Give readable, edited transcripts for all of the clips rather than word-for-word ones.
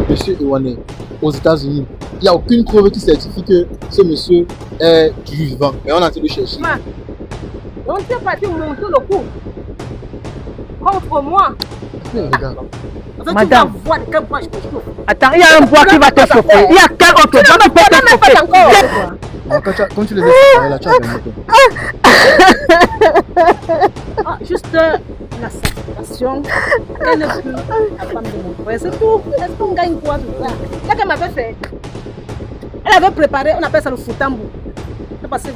monsieur Ewane aux États-Unis. Il n'y a aucune preuve qui certifie que ce monsieur est du vivant. Mais on a été le chercher. On t'est parti monter le coup contre moi. Regarde. Madame, attends, il y a un bois qui va te chauffer. Il y a quel autre bois qui peut te chauffer encore? Quand tu les as séparés là, tu as gagné quoi? Juste la satisfaction. Elle n'est plus la femme de mon frère, c'est tout. Est-ce qu'on gagne quoi tout ça? Qu'est-ce qu'elle m'avait fait? Elle avait préparé, on appelle ça le foutambo. C'est passé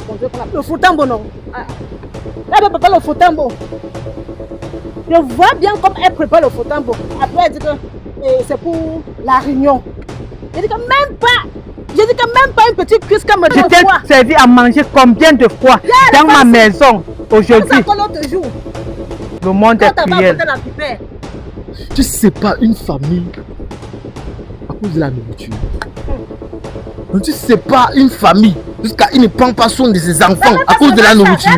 le foutambo, non? Elle avait préparé le foutambo. Je vois bien comme elle prépare le foutambo. Après, elle dit que c'est pour la réunion. Je dis que même pas une petite cuisse qu'elle me donne. Je t'ai servi à manger combien de fois dans ma maison aujourd'hui? Le monde est cruel. Tu sais pas une famille à cause de la nourriture. Tu sais pas une famille jusqu'à il ne prend pas soin de ses enfants à cause de la nourriture.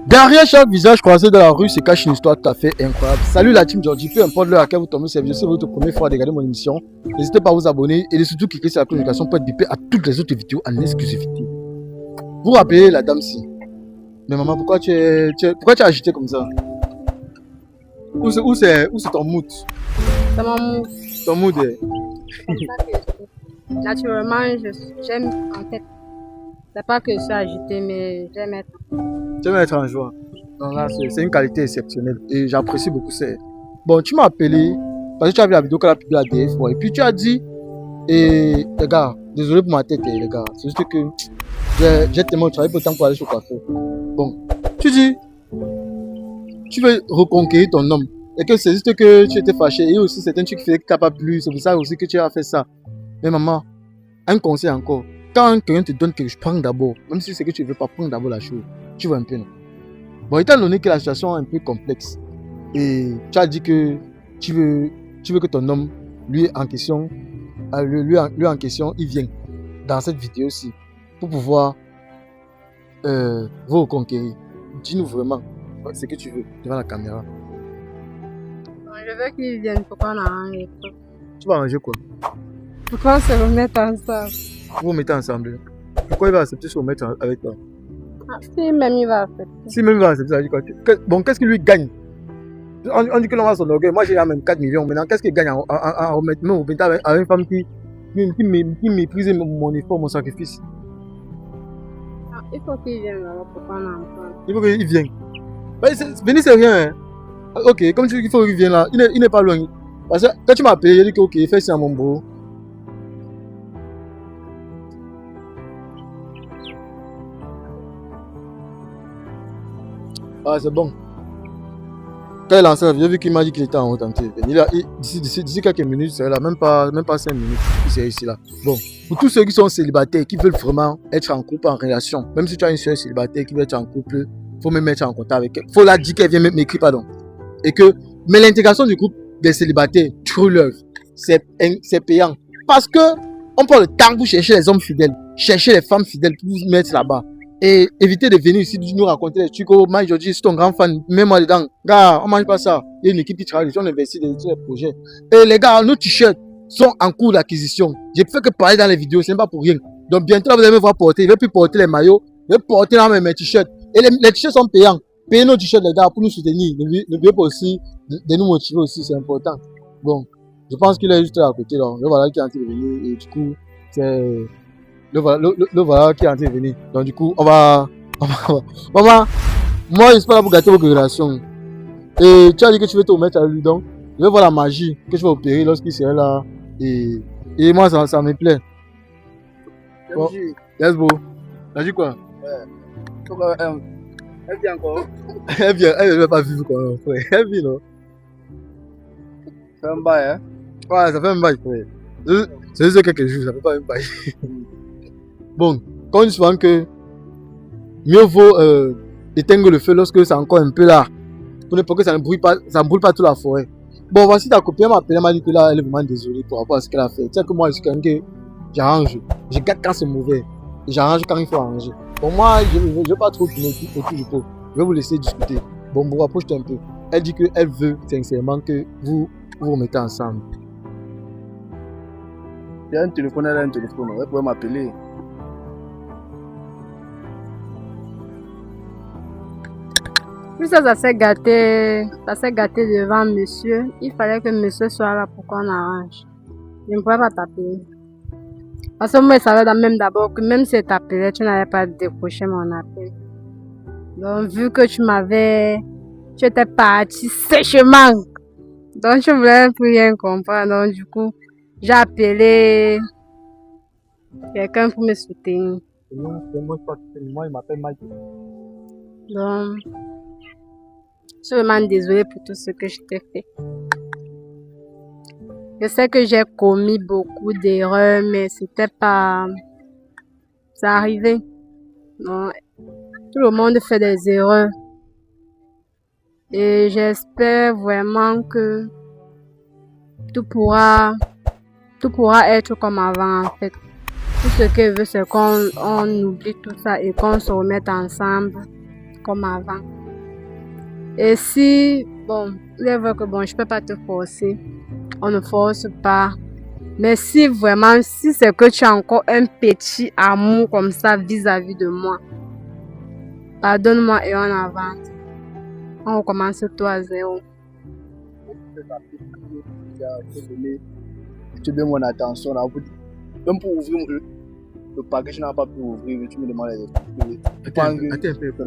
Derrière chaque visage croisé dans la rue se cache une histoire tout à fait incroyable. Salut la team Georgie, peu importe l'heure à laquelle vous tombez sur la vidéo, si c'est votre première fois à regarder mon émission, n'hésitez pas à vous abonner et surtout cliquer sur la cloche de notification pour être bipé à toutes les autres vidéos en exclusivité. Vous rappelez la dame-ci. Mais maman, pourquoi tu es agité comme ça? Où c'est ton mood? C'est mon mood. Ton mood est... Naturellement, j'aime en tête. C'est pas que je suis agité, mais j'aime être. Tu aimes être en joie. Donc là, c'est une qualité exceptionnelle et j'apprécie beaucoup ça. Bon, tu m'as appelé parce que tu as vu la vidéo qu'elle a publiée la dernière fois et puis tu as dit, les gars, désolé pour ma tête, les gars, c'est juste que j'ai tellement travaillé pour le temps pour aller sur le café. Bon, tu dis, tu veux reconquérir ton homme et que c'est juste que tu étais fâché et aussi c'est un truc qui fait que tu n'as pas plu, c'est pour ça aussi que tu as fait ça. Mais maman, un conseil encore. Quand quelqu'un te donne quelque chose, prends d'abord. Même si c'est que tu ne veux pas, prendre d'abord la chose. Tu vois un peu, non? Bon, étant donné que la situation est un peu complexe, et tu as dit que tu veux que ton homme, lui en question, il vienne dans cette vidéo-ci pour pouvoir vous reconquérir. Dis-nous vraiment ce que tu veux devant la caméra. Je veux qu'il vienne. Pourquoi on arrange? Tu vas arranger quoi? Pourquoi on se remettre ensemble? Vous vous mettez ensemble. Pourquoi il va accepter de se remettre avec toi? Si même il va accepter. Si même il va accepter, ça dit quoi? Bon, qu'est-ce qu'il lui gagne? On dit que l'on va son orgueil. Moi, j'ai même 4 millions. Maintenant, qu'est-ce qu'il gagne en remettre avec une femme qui méprise mon effort, mon sacrifice? Il faut qu'il vienne alors pour prendre ensemble. Il faut qu'il vienne. Venir, c'est rien. Hein. Ok, comme tu dis qu'il faut qu'il vienne là, il n'est pas loin. Parce que quand tu m'as appelé, j'ai dit que ok, fais ça à mon bro. Ah, c'est bon. Quand il a lancé la vidéo, vu qu'il m'a dit qu'il était en haut en TV. D'ici quelques minutes, c'est là, même pas 5 minutes, il serait ici là. Bon, pour tous ceux qui sont célibataires, qui veulent vraiment être en couple, en relation, même si tu as une soeur célibataire qui veut être en couple, il faut me mettre en contact avec elle. Il faut la dire qu'elle vienne m'écrire, pardon. Mais l'intégration du groupe des célibataires, True Love, c'est payant. Parce que on prend le temps pour chercher les hommes fidèles, chercher les femmes fidèles pour vous mettre là-bas. Et éviter de venir ici nous raconter des trucs. Oh, moi aujourd'hui, je suis ton grand fan, mets-moi dedans. Gars, on mange pas ça. Il y a une équipe qui travaille, on investit dans les projets. Et les gars, nos t-shirts sont en cours d'acquisition. Je ne fais que parler dans les vidéos, ce n'est pas pour rien. Donc bientôt, vous allez me voir porter. Je ne vais plus porter les maillots, je vais porter là mes t-shirts. Et les t-shirts sont payants. Payez nos t-shirts, les gars, pour nous soutenir. N'oubliez pas aussi de nous motiver aussi, c'est important. Bon, je pense qu'il est juste là à côté. Là. Le voilà qui est en train de venir. Et du coup, c'est... Le voilà qui est en train de venir. Donc du coup, on va... Maman, moi je ne suis pas là pour gâter vos relations. Et tu as dit que tu veux te remettre à lui, donc je vais voir la magie que je vais opérer lorsqu'il serait là. Et moi, ça me plaît. Bon, yes, bro. T'as dit quoi? Ouais. Elle vient encore. Elle ne va pas vivre quoi, frère. Elle vit, non? Ça fait un bail, hein? Ouais, ça fait un bail, frère. C'est juste quelques jours, ça fait pas un bail. Bon, quand on dit souvent que mieux vaut éteindre le feu lorsque c'est encore un peu là, pour que ça ne brûle pas toute la forêt. Bon, voici ta copine, elle m'a appelé, elle m'a dit que là, elle est vraiment désolée pour rapport à ce qu'elle a fait. Tu sais que moi, je suis quelqu'un que j'arrange. Je gâte quand c'est mauvais. Et j'arrange quand il faut arranger. Bon, moi, je ne veux pas trop tourner autour du pot. Je vais vous laisser discuter. Bon, vous rapprochez un peu. Elle dit qu'elle veut sincèrement que vous vous remettez ensemble. Il y a un téléphone, elle a un téléphone. Elle pourrait m'appeler. Puis ça s'est gâté devant monsieur. Il fallait que monsieur soit là pour qu'on arrange. Je ne pouvais pas t'appeler. Parce que moi, je savais même d'abord que même si je t'appelais, tu n'allais pas décrocher mon appel. Donc, vu que tu étais parti sèchement. Donc, je voulais plus rien comprendre. Donc, du coup, j'ai appelé quelqu'un pour me soutenir. Moi, il m'appelle Mike. Donc, je suis vraiment désolée pour tout ce que je t'ai fait. Je sais que j'ai commis beaucoup d'erreurs, mais c'était pas... Ça arrivait. Non, tout le monde fait des erreurs. Et j'espère vraiment que tout pourra être comme avant, en fait. Tout ce que je veux, c'est qu'on oublie tout ça et qu'on se remette ensemble comme avant. Et si, bon, il est vrai que bon, je peux pas te forcer. On ne force pas. Mais si vraiment, si c'est que tu as encore un petit amour comme ça vis-à-vis de moi, pardonne-moi et on avance. On recommence tout à zéro. Tu donnes mon attention là. Même pour ouvrir le paquet, je n'ai pas pu ouvrir. Tu me demandes les Attends un peu.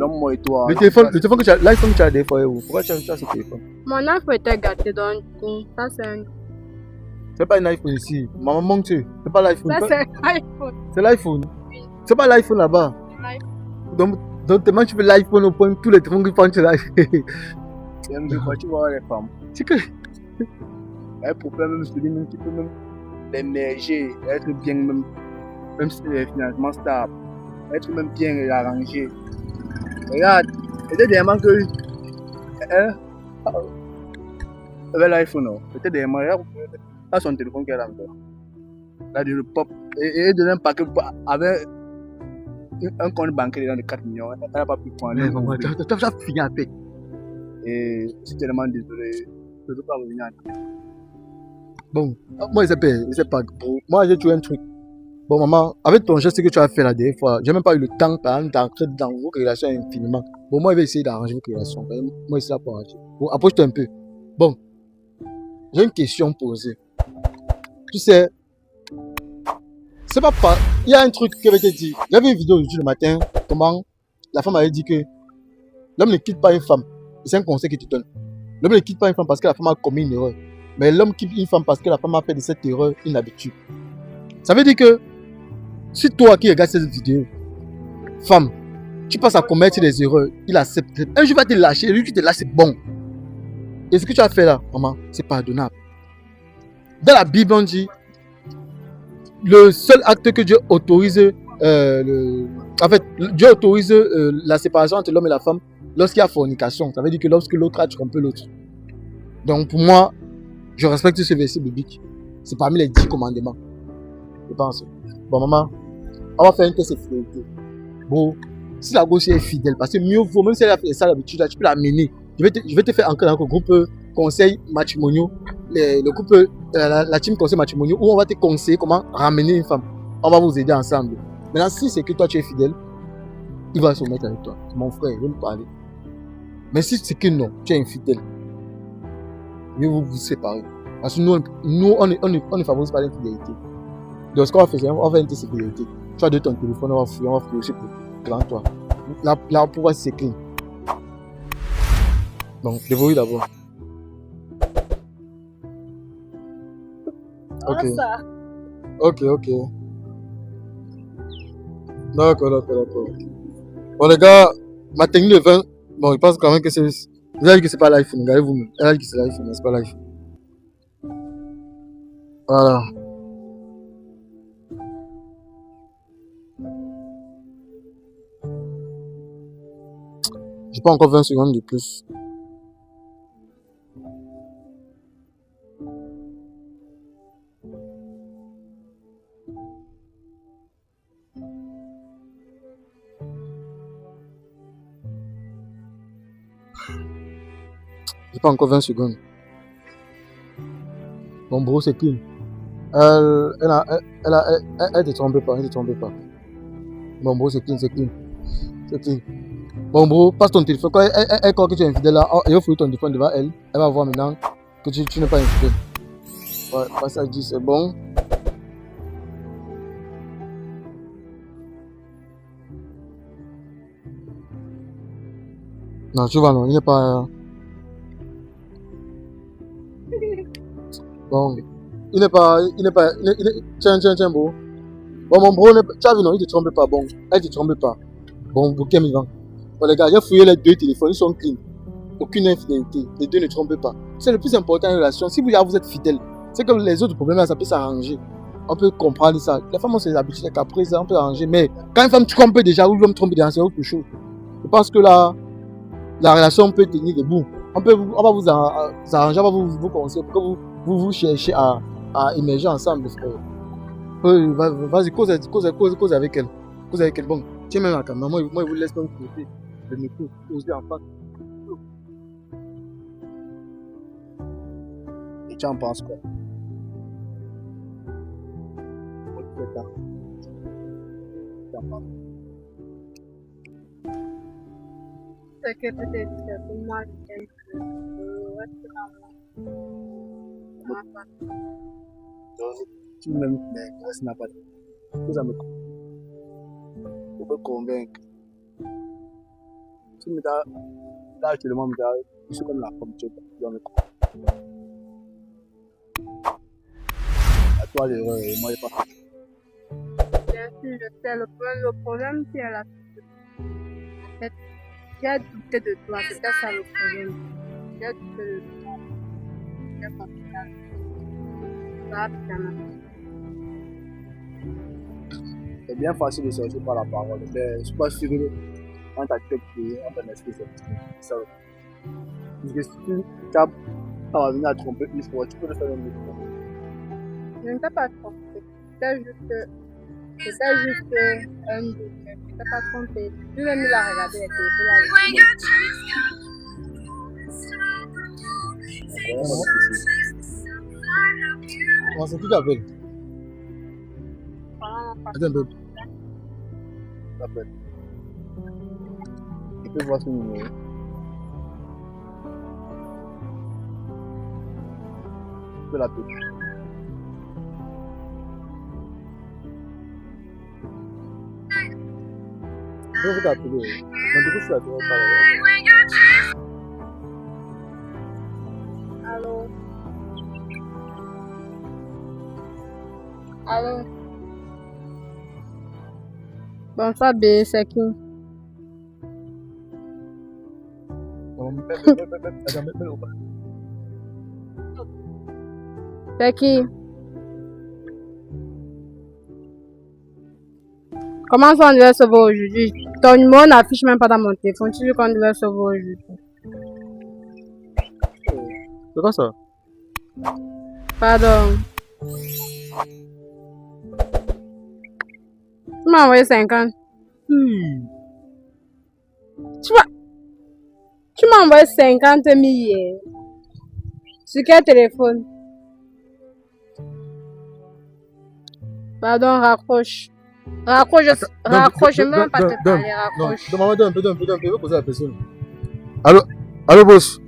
moi et toi. Le téléphone que tu as, l'iPhone que tu as des fois, pourquoi tu as ce téléphone? Mon iPhone était gâté, donc du coup, ça c'est un... C'est pas un iPhone ici. Maman manque tu. C'est pas l'iPhone. Ça c'est un iPhone. C'est l'iPhone. C'est pas l'iPhone là-bas. Donc tellement tu veux l'iPhone au point tous les téléphones qui font tu l'iPhone. Tu vois les femmes. C'est que. Un problème même celui même qui peut même l'émerger, être bien même si c'est financement stable, être même bien arrangé. Regarde, c'était dernièrement que avec l'iPhone, c'était dernièrement, regarde, pas son téléphone qu'elle a encore. Là, le pop, et donner un paquet avec un compte bancaire dedans de 4 millions, elle n'a pas pu prendre. Tu as fini à paix. Et je suis tellement désolé, je ne veux pas revenir en arrière. Bon, moi, je sais pas. Moi, j'ai trouvé un truc. Bon, maman, avec ton geste que tu as fait la dernière fois, j'ai même pas eu le temps d'entrer dans vos relations infiniment. Bon, moi, je vais essayer d'arranger vos relations. Moi, c'est là pour arranger. Bon, approche-toi un peu. Bon, j'ai une question posée. Tu sais, c'est pas. Il y a un truc qui avait été dit. Il y avait une vidéo aujourd'hui le matin. Comment la femme avait dit que l'homme ne quitte pas une femme. C'est un conseil qu'il te donne. L'homme ne quitte pas une femme parce que la femme a commis une erreur. Mais l'homme quitte une femme parce que la femme a fait de cette erreur une habitude. Ça veut dire que si toi qui regardes cette vidéo, femme, tu passes à commettre des erreurs, il accepte. Un jour il va te lâcher, lui tu te lâches, c'est bon. Et ce que tu as fait là, maman, c'est pardonnable. Dans la Bible, on dit le seul acte que Dieu autorise, Dieu autorise la séparation entre l'homme et la femme lorsqu'il y a fornication. Ça veut dire que lorsque l'autre a trompé l'autre. Donc pour moi, je respecte ce verset biblique. C'est parmi les 10 commandements. Je pense. Bon, maman, on va faire un test de fidélité. Bon, si la gauche est fidèle, parce que mieux vaut, même si elle a fait ça d'habitude, tu peux l'amener. Je vais te faire encore un groupe conseil matrimoniaux, le groupe, la team conseil matrimoniaux, où on va te conseiller comment ramener une femme. On va vous aider ensemble. Maintenant, si c'est que toi tu es fidèle, il va se mettre avec toi. C'est mon frère, il va me parler. Mais si c'est que non, tu es infidèle, mieux vous séparer. Parce que nous on ne favorise pas l'infidélité. Donc ce qu'on va faire, c'est on va faire une test de fidélité. Tu as de ton téléphone, on va fouiller aussi pour grand toi. Là, pour voir si c'est clean. Donc, débrouille d'abord. Ok. Ok. D'accord. Bon, les gars, ma technique de 20, bon, je pense quand même que c'est. Vous avez dit que c'est pas l'iPhone, regardez-vous. Elle a dit que c'est l'iPhone, mais c'est pas l'iPhone. Voilà. J'ai pas encore 20 secondes de plus. C'est pas encore 20 secondes. Bon, bro, c'est clean. Elle te trompe pas, elle te trompe pas. Bon, bro, c'est clean, c'est clean. C'est clean. Bon, bro, passe ton téléphone. Quand elle croit que tu es infidèle là, elle va fouiller ton téléphone devant elle. Elle va voir maintenant que tu n'es pas infidèle. Ouais, passage 10, c'est bon. Non, tu vois, non, il n'est pas. Bon, il n'est pas. Tiens, bro. Bon, mon bro, tu as vu, non, il ne te trompe pas. Bon, elle ne te trompe pas. Bon, bouquet, vivant. Bon, les gars, j'ai fouillé les deux téléphones, ils sont clean. Aucune infidélité. Les deux ne trompent pas. C'est le plus important en relation. Si vous êtes fidèle, c'est que les autres problèmes, ça peut s'arranger. On peut comprendre ça. Les femmes ont ses habitudes, qu'après ça, on peut arranger. Mais quand une femme trompe déjà, ou l'homme trompe déjà, c'est autre chose. Je pense que là, la relation peut tenir debout. On va vous arranger, on va vous conseiller pour que vous cherchez à émerger ensemble, frère. Vas-y, cause avec elle. Cause avec elle. Bon, tiens même la caméra. Moi, je vous laisse même côté. Le micro, poser en face. Et tu en penses quoi? C'est que peut-être pour moi, c'est que Tu m'aimes, mais ça n'a pas de. Vous me convaincre. Tu me dis, là, actuellement, je suis comme la femme, tu dois me convaincre. À toi l'erreur, et moi, je pas. bien sûr, je sais le problème, c'est la. En fait, j'ai douté de toi, c'était ça le problème. J'ai douté de toi. J'ai confiance. Ça, bien. C'est bien facile de sortir par la parole, mais je ne suis pas sûr que quand tu as tête on peut m'expliquer ça. Parce que si tu vas venir à tromper une fois, tu peux le faire une autre fois. Je ne t'ai pas trompé. C'était juste un doute. Je ne t'ai pas trompé. Tu veux me la regarder et On c'est qui t'appelle? Attends un peu. T'appelles. Tu peux voir son numéro. Tu peux l'appeler. Je vais t'appeler. Mais du coup, je suis appelé par Allô? Allô? Bonsoir, B, c'est qui? C'est qui? Comment ça on devait sauver aujourd'hui? Ton numéro n'affiche même pas dans mon téléphone. Tu veux qu'on devait sauver aujourd'hui? C'est quoi ça? Pardon. Tu m'as envoyé 50. Tu m'as envoyé 50 000 hier. Sur quel téléphone? Pardon, raccroche. Raccroche, je ne veux même pas te parler, raccroche. Non, donne un peu, je vais poser la personne. Allô, boss.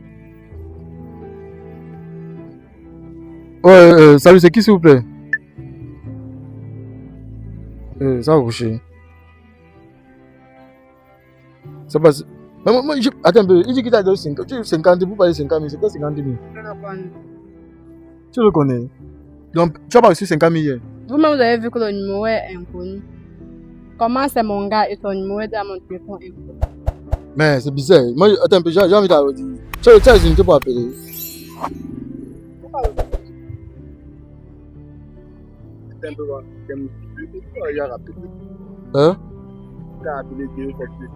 Ouais, salut, c'est qui s'il vous plaît? Ça va coucher. Ça passe. Moi, attends un peu, il dit qu'il t'a donné 50, vous parlez 50 000, c'est quoi 50 000? Tu le connais. Donc, tu as pas reçu 50 000 hier. Vous-même, vous avez vu que le numéro est inconnu. Comment c'est mon gars et son numéro est dans mon téléphone inconnu? Mais c'est bizarre. Moi, attends un peu, j'ai envie d'aller dire. Tu as les unités pour appeler. Un peu voir. Il y a rappelé. Hein? Tu as appelé deux fois plus.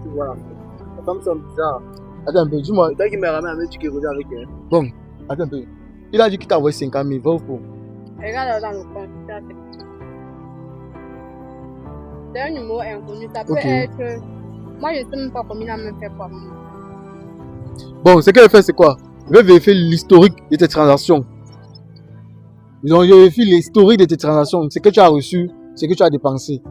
Tu vois la femme semble bizarre. Attends un peu, dis-moi. Dès qu'il me ramène avec tu qui revient avec elle. Bon, attends un peu. Il a dit qu'il t'a envoyé 50 000, va ou faux? Regarde dans le compte. C'est un numéro inconnu. Ça peut être. Moi, je ne sais même pas combien il a me fait pour moi. Bon, ce qu'elle fait, c'est quoi? Je vais vérifier l'historique de tes transactions. Ils ont vérifié l'historique de tes transactions. Ce que tu as reçu, ce que tu as dépensé.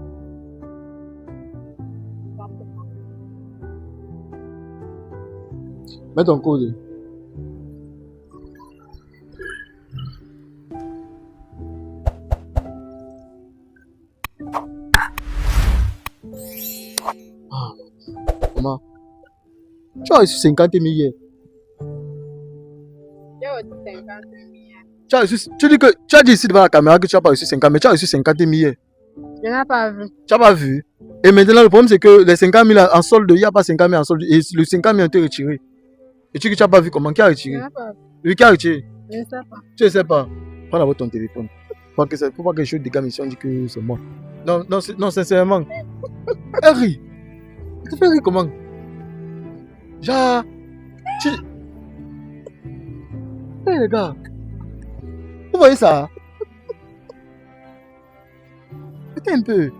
Mets ton code. Comment? Tu as reçu 50 000 hier. J'ai reçu 50 000. Tu dis que tu as dit ici devant la caméra que tu n'as pas reçu 50 000, mais tu as reçu 50 000 hier. Je n'ai pas vu. Tu n'as pas vu. Et maintenant, le problème, c'est que les 50 000 en solde, il n'y a pas 50 000 en solde. Et le 50 000 a été retiré. Et tu n'as pas vu comment? Qui a retiré? Je n'ai pas vu. Lui qui a retiré? Je ne sais pas. Tu ne sais pas. Prends d'abord ton téléphone. Faut pas que je dégage ici, on dit que c'est moi. Non, sincèrement. Elle rit. Tu te fais rire comment? Genre. Hey les gars. Vous voyez ça? Écoutez un peu.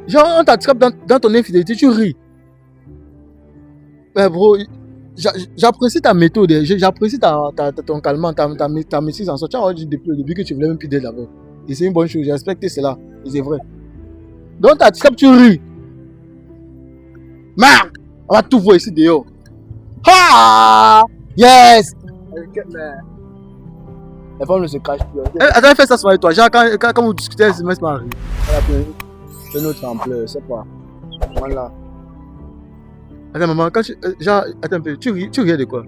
Genre, on t'attrape dans ton infidélité, tu ris. Mais bro, j'apprécie ta méthode, j'apprécie ton calmant, ta maîtrise en soi. Tu as dit depuis le début que tu voulais même plus d'être d'abord. Et c'est une bonne chose, j'ai respecté cela. Et c'est vrai. Donc, t'attrapes, tu ris. Marc, on va tout voir ici dehors. Ah! Yes! La femme ne se cache plus. Attends, fais ça avec toi. Genre, quand vous discutez, elle se met à rire. C'est notre ampleur, c'est pas. Voilà. Attends, maman, quand tu. Genre, attends un peu, tu ris de quoi?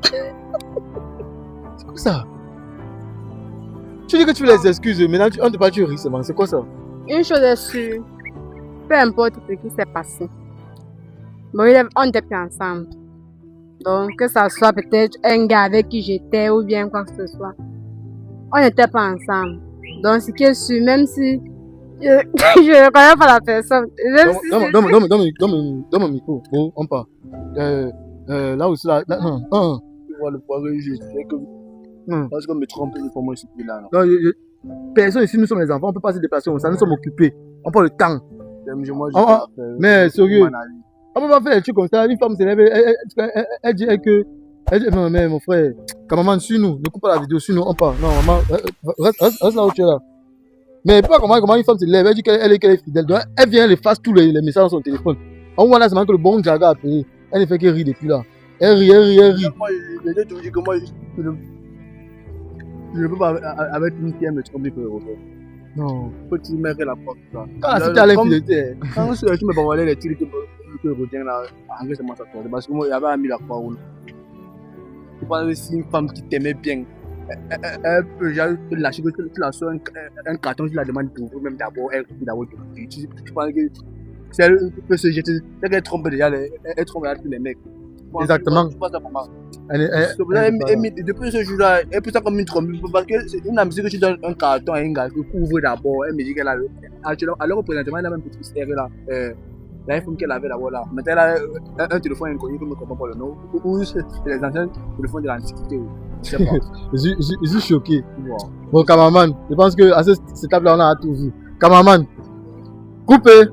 C'est quoi ça? Tu dis que tu veux les excuses, maintenant on ne peut pas tu ris seulement. C'est quoi ça? Une chose est sûre, peu importe ce qui s'est passé, bon, on n'était plus ensemble. Donc, que ça soit peut-être un gars avec qui j'étais ou bien quoi que ce soit, on n'était pas ensemble. Donc, ce qui est sûr, même si je ne connais pas la personne, Donne mon micro, oh, on part. Là aussi, là. Non. Tu vois le poids juste, c'est que. Parce qu'on me trompe pour moi ici, là. Non, personne ici, nous sommes les enfants, on ne peut pas se déplacer, nous sommes occupés. On prend le temps. Mais sérieux, on ne peut pas faire des trucs comme ça. Une femme s'élève, elle dit que. Mais mon frère, quand maman suit nous, ne coupe pas la vidéo, suit nous, on part. Non, maman, reste là où tu es là. Mais pas comment une femme se lève, elle dit qu'elle est fidèle. Donc elle vient, elle efface tous les messages dans son téléphone. On voit là, c'est que le bon Jaga a payé. Elle ne fait que rire depuis là. Elle rit. Moi, je te dis que moi, je ne peux pas avec une qui aime me tromper que Robert. Non. Faut que tu mettes la porte là. Quand c'était à l'infidélité. Quand tu me parles les tirs que Robert là, en vrai, c'est moi ça tourne. Parce que moi, il y avait mis la parole. Tu parles de une femme qui t'aimait bien. Elle peut lâcher que tu la sors un carton, tu la demandes d'ouvrir même d'abord, elle peut d'abord t'ouvrir. Tu parles que si elle peut se jeter, c'est qu'elle trompe déjà, elle trompe tous les mecs. Exactement. Tu vois ça comment? Depuis ce jour-là, elle peut ça comme une trompe. Parce que c'est une amie que tu donnes un carton à un gars qui ouvre d'abord. Elle me dit qu'elle a. Alors, présentement, elle a même une petite serre là. L'iPhone qu'elle avait d'abord là. Maintenant, elle a un téléphone inconnu que je ne comprends pas le nom. Ou les anciens téléphones de l'Antiquité. Je sais pas. Je suis choqué. Wow. Bon, cameraman, je pense que à cette étape-là, on a tout vu. Cameraman, coupez.